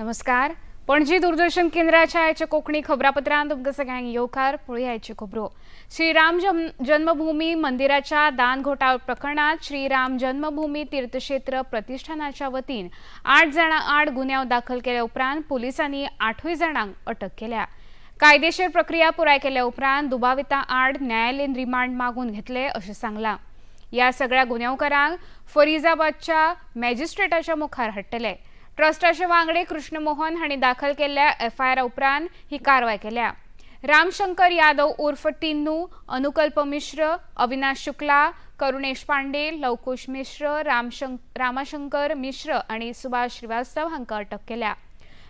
नमस्कार। पणजी दूरदर्शन केंद्राच्या आयच्या कोकणी खबरापत्रांत तुमकां सगळ्यांक येवकार। पळोवया आयच्यो खबरो। श्रीराम जन्मभूमी मंदिराच्या दान घोटाळा प्रकरणात श्रीराम जन्मभूमी तीर्थक्षेत्र प्रतिष्ठानाच्या वतीन 8 जाणां आड गुन्यांव दाखल केल्या उपरांत पुलिसांनी 8 जाणांक अटक केल्या। कायदेशीर प्रक्रिया पुराय केल्या उपरांत दुबावितां आड न्यायालयीन रिमांड मागून घेतले अशें सांगलां। या सगळ्या गुन्यांवकारांक फरीजाबादच्या मॅजिस्ट्रेटाच्या मुखार हाडटले। ट्रस्टाचे वांगडी कृष्ण मोहन हांणी दाखल केल्ल्या एफआयआर उपरांत ही कारवाय केल्या। रामशंकर यादव उर्फ टिन्नू, अनुकल्प मिश्र, अविनाश शुक्ला, करुणेश पांडे, लवकुश मिश्र, रामशंकर मिश्र आणि सुभाष श्रीवास्तव हांकां अटक केल्या।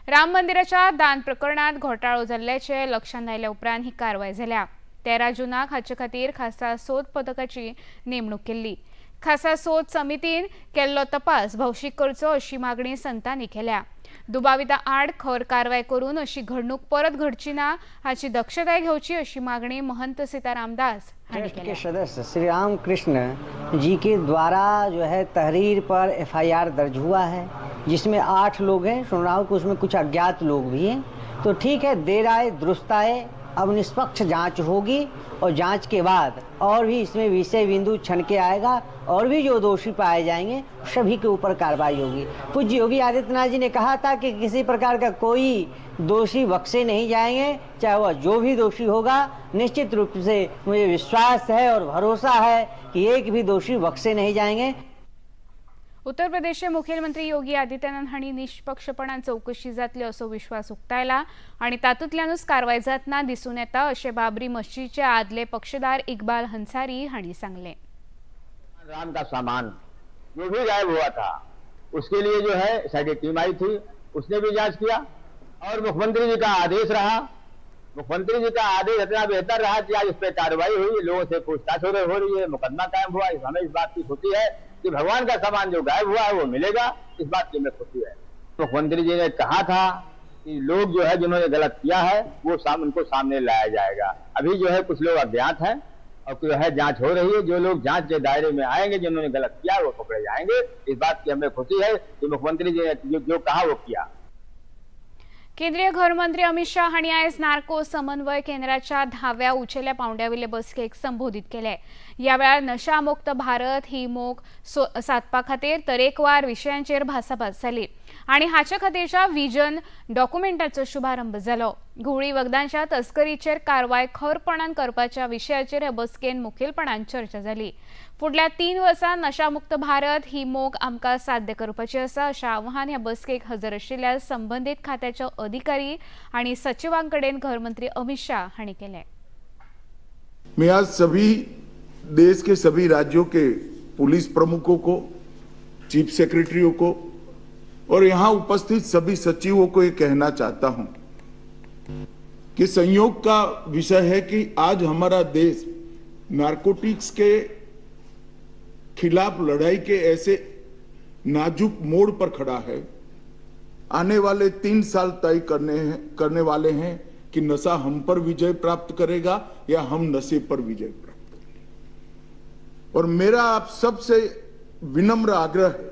राम मंदिराच्या दान प्रकरणात घोटाळो जाल्ल्याचे लक्षांत आयल्या उपरांत ही कारवाय जाल्या। 13 जूनाक हाचे खातीर खासा सोद पथकाची नेमणूक केल्ली। खासा सोद समितीन केल्लो तपास भौशीक करचो अशी मागणी संतांनी केल्या। दुबावितां आड खर कारवाय करून अशी घडणूक परत घडची ना हाची दक्षताय घेवची अशी मागणी महंत सीताराम दास के सदस्य श्री राम कृष्ण जी के द्वारा जो है तहरीर पर एफआईआर दर्ज हुआ है, जिसमें 8 लोग हैं। सुन रहा हूँ कि उसमें कुछ अज्ञात लोग भी हैं। तो ठीक है, देर आए दुरुस्त आए। अब निष्पक्ष जांच होगी और जांच के बाद और भी इसमें विषय बिंदु छन के आएगा और भी जो दोषी पाए जाएंगे सभी के ऊपर कार्रवाई होगी। पूज्य योगी आदित्यनाथ जी ने कहा था कि किसी प्रकार का कोई दोषी बख्शे नहीं जाएंगे, चाहे वह जो भी दोषी होगा। निश्चित रूप से मुझे विश्वास है और भरोसा है कि एक भी दोषी बख्शे नहीं जाएंगे। उत्तर प्रदेशचे मुख्यमंत्री योगी आदित्यनाथ हांणी निष्पक्षपणान चौकशी जातली असो विश्वास उक्तायला आणि तातूंतल्यानूच कारवाय जातना दिसून येता अशें बाबरी मस्जिदचे आदले पक्षदार इकबाल अंसारी हांणी सांगले। राम का सामान जो भी गायब हुआ था उसके लिए जो है साडी टीम आई थी, उसने भी जांच किया और मुख्यमंत्री जी का आदेश रहा। मुख्यमंत्री जी का आदेश इतना बेहतर रहा कि आज इस पर कार्रवाई हुई, लोगों से पूछताछ हो रही है, मुकदमा कायम हुआ। हमें इस बात की खुशी है कि भगवान का सामान जो गायब हुआ है वो मिलेगा, इस बात की हमें खुशी है। मुख्यमंत्री जी ने कहा था कि लोग जो है जिन्होंने गलत किया है वो उनको सामने लाया जाएगा। अभी जो है कुछ लोग अज्ञात हैं और जो है जांच हो रही है। जो लोग जांच के दायरे में आएंगे, जिन्होंने गलत किया वो पकड़े जाएंगे। इस बात की हमें खुशी है कि मुख्यमंत्री जी ने जो कहा वो किया। केंद्रीय गृहमंत्री अमित शाह हांणी आयज नार्को समन्वय केंद्राच्या 10व्या उंचेल्या पांवड्यावेले बसकेक संबोधित केले। ह्या वेळार नशामुक्त भारत ही मोख साधपा खातीर तरेकवार विशयांचेर भासाभास जाली आणि हाचे खातीरच्या व्हिजन डॉक्युमेंटाचो शुभारंभ जालो। घुवळी वखदांच्या तस्करीचेर कारवाय खरपणान करपाच्या विशयाचेर हे बसकेन मुखेलपणान चर्चा जाली। फुडल्या 3 वर्सांत नशामुक्त भारत ही मोख आमकां साध्य करपाची आसा अशें आवाहन ह्या बसकेक हजर आशिल्ल्या संबंधित खात्याच्या अधिकारी आणि सचिवांकडेन गृहमंत्री अमित शाह हांणी केले। मैं आज सभी देश के सभी राज्यों के पुलिस प्रमुखों को, चीफ सेक्रेटरियों को और यहाँ उपस्थित सभी सचिवों को ये कहना चाहता हूं कि संयोग का विषय है कि आज हमारा देश नारकोटिक्स के खिलाफ लड़ाई के ऐसे नाजुक मोड़ पर खड़ा है। आने वाले 3 साल तय करने वाले हैं कि नशा हम पर विजय प्राप्त करेगा या हम नशे पर विजय प्राप्त करेंगे। और मेरा आप सबसे विनम्र आग्रह है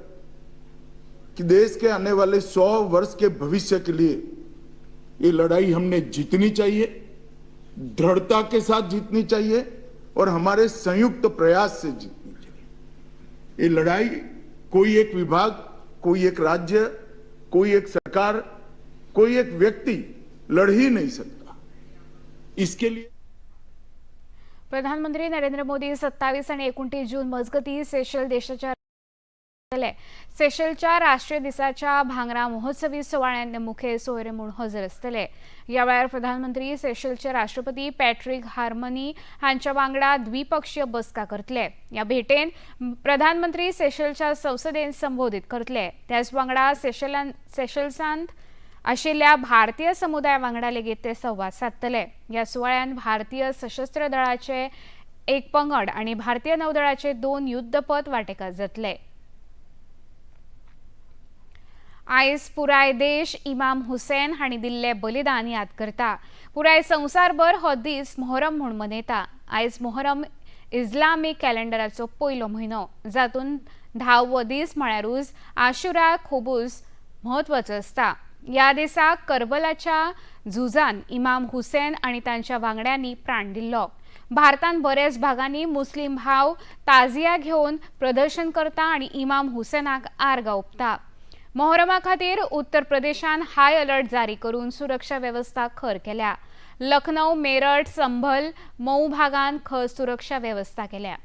कि देश के आने वाले 100 वर्ष के भविष्य के लिए ये लड़ाई हमने जीतनी चाहिए, दृढ़ता के साथ जीतनी चाहिए और हमारे संयुक्त प्रयास से जीतनी चाहिए। ये लड़ाई कोई एक विभाग, कोई एक राज्य, कोई एक सरकार, कोई एक व्यक्ति लड़ ही नहीं सकता। इसके लिए प्रधानमंत्री नरेंद्र मोदी 27 आणि 29 जून मजगती सेशेल देशाच्या सेशेलच्या राष्ट्रीय दिसाच्या भांगरा महोत्सवी सुवाळ्यात मुखेल सोयरे म्हणून हजर असतले। या वेळार प्रधानमंत्री सेशेलचे राष्ट्रपती पॅट्रिक हार्मनी हांच्या वांगडा द्विपक्षीय बसका करतले। या भेटेन प्रधानमंत्री सेशेलच्या संसदेन संबोधित करतले। त्याच वांगडा सेशेल्सांत आशिल्ल्या भारतीय समुदाया वांगडा लेगीत ते संवाद साधतले। या सुवाळ्यात भारतीय सशस्त्र दळाचे एक पंगड आणि भारतीय नौदळाचे 2 युद्धपथ वांटेकार जातले। आयज पुराय देश इमाम हुसैन हांणी दिल्ले बलिदान याद करता। पुराय संवसारभर हो दीस मोहरम म्हूण मनयता। आयज मोहरम इस्लामीक कॅलेंडराचो पयलो म्हयनो, जातून 10वो दीस म्हळ्यारूच आशुरा खुबूच म्हत्वाचो आसता। या दिसा करबलाच्या झुजान इमाम हुसेन आणि तांच्या वांगड्यांनी प्राण दिल्लो. भारतान बरेच भागांनी मुस्लिम भाव ताजिया घेऊन प्रदर्शन करता आणि इमाम हुसेनाक आर्गां ओंपता. मोहरमा खातीर उत्तर प्रदेशान हाय अलर्ट जारी करून सुरक्षा व्यवस्था खर केल्या. लखनौ, मेरठ, संभल, मऊ भागांत खर सुरक्षा व्यवस्था केल्या.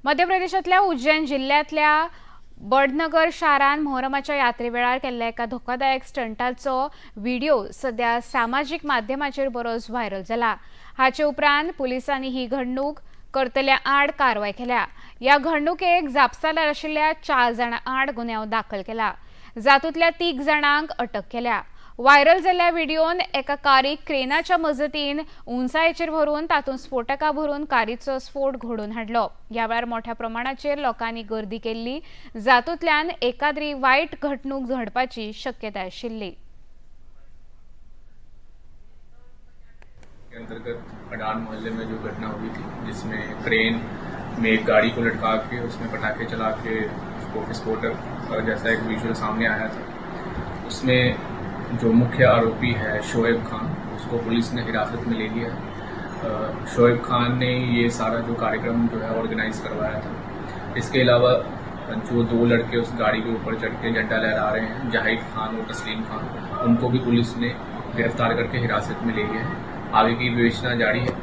मध्य प्रदेशातल्या उज्जैन जिल्ह्यातल्या बडनगर शारान मोहरमाच्या यात्रे वेळार केल्ल्या एका धोकादायक स्टंटाचो व्हिडिओ सध्या सामाजीक माध्यमांचेर बरोच व्हायरल जाला. हाचे उपरांत पुलिसांनी ही घडणूक करतल्या आड कारवाय केल्या. या घडणुकेक जापसालदार आशिल्ल्या 4 जाणां आड गुन्यांव दाखल केला. जातूंतल्या 3 जाणांक अटक केल्या. व्हायरल जाल्ल्या व्हिडिओन एका कारीक क्रेनाच्या मजतीन उंचायेचेर व्हरून तातूंत स्फोटकां भरून कारीचो स्फोट घडोवन हाडलो. ह्या वेळार मोठ्या प्रमाणाचेर लोकांनी गर्दी केल्ली, जातूंतल्यान एकाद्री वायट घडणूक घडपाची शक्यताय आशिल्ली. के अंतर्गत अडान मोहल्ले में जो घटना हुई थी, जिसमें क्रेन में एक गाड़ी को लटका के उसमें पटाखे चला के उसको विस्फोटक जैसा एक विजुअल सामने आया था, उसमें जो मुख्य आरोपी है शोएब खान, उसको पुलिस ने हिरासत में ले लिया है. शोएब खान ने ये सारा जो कार्यक्रम जो है ऑर्गेनाइज करवाया था. इसके अलावा जो 2 लड़के उस गाड़ी के ऊपर चढ़ के झंडा लहरा रहे हैं, जाहिद खान और तस्लीम खान, उनको भी पुलिस ने गिरफ्तार करके हिरासत में ले लिया है. आगे की विवेचना जारी है.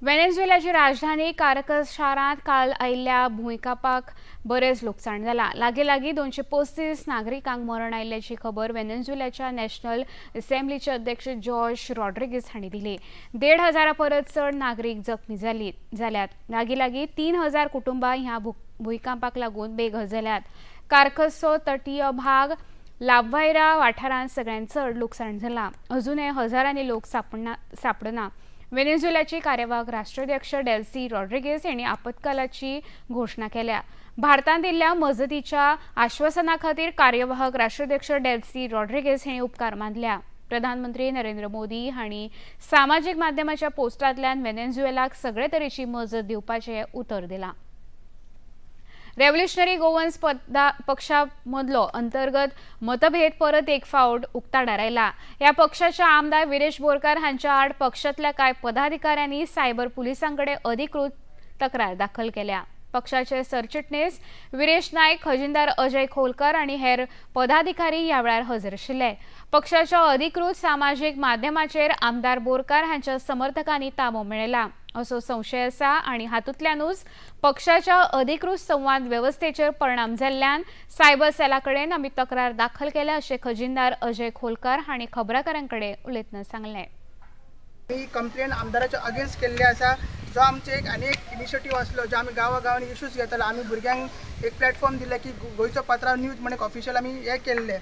व्हेनेझुएलाची राजधानी कारकस शारांत काल आयिल्ल्या भूंयकांपाक बरेच लुकसाण जाला. लागीं 235 नागरिकांक मरण आयिल्ल्याची खबर व्हेनेझुएलाच्या नॅशनल असेंब्लीचे अध्यक्ष जॉर्ज रॉड्रिगीस हांणी दिली. 1,500 परस चड नागरीक जखमी जाल्यात. लागीं 3,000 कुटुंबां ह्या भूंयकांपाक लागून बेघर जाल्यात. कारकसचो तटीय भाग लाबवायरा वाठारांत सगळ्यांत चड लुकसाण जाला. अजूनय हजारांनी लोक सापडना. व्हेनेझुएलाची कार्यवाहक राष्ट्राध्यक्ष डेल्सी रॉड्रिगीस यांनी आपत्कालाची घोषणा केल्या. भारतान दिल्ल्या मजतीच्या आश्वासना खातीर कार्यवाहक राष्ट्राध्यक्ष डेल्सी रॉड्रिगीस हांणी उपकार मानल्या. प्रधानमंत्री नरेंद्र मोदी हांणी सामाजीक माध्यमाच्या पोस्टांतल्यान व्हेनेझुएलाक सगळे तरेची मजत दिवपाचें उतर दिलां. रेव्होल्युशनरी गोवन्स पक्षामदलो अंतर्गत मतभेद परत एक फावट उक्ताडार आयला. ह्या पक्षाच्या आमदार विरेश बोरकार हांच्या आड पक्षातल्या कांय पदाधिकाऱ्यांनी सायबर पुलिसांकडे अधिकृत तक्रार दाखल केल्या. पक्षाचे सरचिटणीस विरेश नायक, खजिनदार अजय खोलकर आणि हेर पदाधिकारी ह्या वेळार हजर आशिल्ले. पक्षाच्या अधिकृत सामाजीक माध्यमाचेर आमदार बोरकार हांच्या समर्थकांनी ताबो मेळयला असो संशय आसा आणि हातूंतल्यानूच पक्षाच्या अधिकृत संवाद वेवस्थेचेर परिणाम जाल्ल्यान सायबर सेलाकडेन आमी तक्रार दाखल केल्या अशें खजिनदार अजय खोलकर हांणी खबराकारांकडे उलयतना सांगलें. ही कंप्लेंट आमदाराच्या अगेन्स्ट केल्ली आसा. जो आमचे एक आनी एक इनिशिएटीव आसलो, जो आमी गांवागांवांनी इश्यूज घेतालो. आमी भुरग्यांक एक प्लॅटफॉर्म दिले की गोंयचो पात्रांव न्यूज म्हणून एक ऑफिशियल आमी हे केल्ले,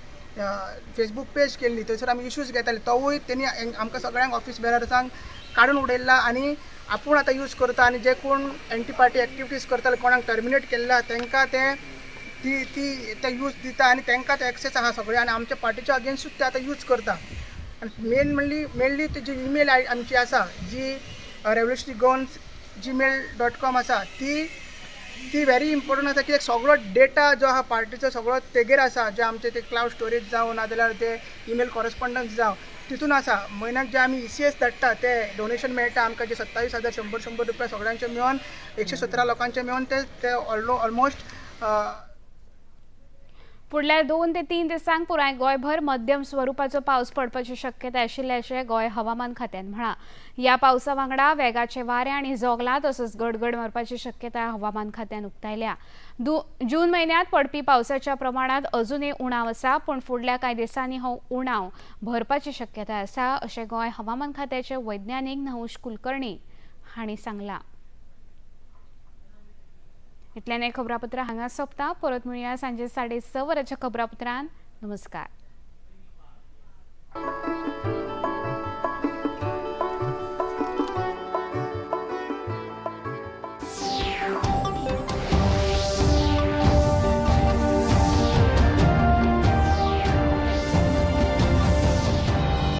फेसबूक पेज केल्ली. थंयसर आमी इश्यूज घेताले. तोवूय तेणी आमकां सगळ्यांक ऑफिस बेरर्सांक काडून उडयला आनी आपूण आतां यूज करता. आनी जे कोण एंटी पार्टी एक्टिविटीज करताले, कोणाक टर्मिनेट केल्ला, तांकां ते यूज दिता आनी तांकां ते एक्सेस आहा सगळे. आनी आमच्या पार्टीच्या अगेन्स्टूच ते आतां यूज करता. आनी मेनली जी ईमेल आमची आसा, जी रेव्होल्युशनरी गोवन्स gmail.com आसा, ती व्हेरी इम्पॉर्टंट आसा. कित्याक सगळो डेटा जो आहा पार्टीचो सगळो तेगेर आसा. जे आमचे ते क्लाउड स्टोरेज जावं नाजाल्यार ते ईमेल कॉरस्पॉन्डन्स जावं तितून आसा. म्हयन्याक जे आमी ECS धाडटा ते डोनेशन मेळटा आमकां, जे 27,100 रुपया सगळ्यांचे मेळोन 117 लोकांचे मेळोन ते ऑलमोस्ट फुडल्या 2 ते 3 दिसांक पुराय गोंयभर मध्यम स्वरुपाचो पावस पडपाची शक्यताय आशिल्ल्याचें गोंय हवामान खात्यान म्हळां. ह्या पावसा वांगडा वेगाचे वारे आनी जोगलां तसोच गडगड मारपाची शक्यताय हवामान खात्यान उक्तायल्या. जून म्हयन्यांत पडपी पावसाच्या प्रमाणांत अजूनय उणाव आसा, पूण फुडल्या कांय दिसांनी हो उणाव भरपाची शक्यताय आसा अशें गोंय हवामान खात्याचे वैज्ञानीक नहुष कुलकर्णी हांणी सांगलां. इतल्यान एक खबरापत्र हांगा सोंपता. परत मेळुया सांजे 6:30 वरांच्या खबरापत्रांत. नमस्कार.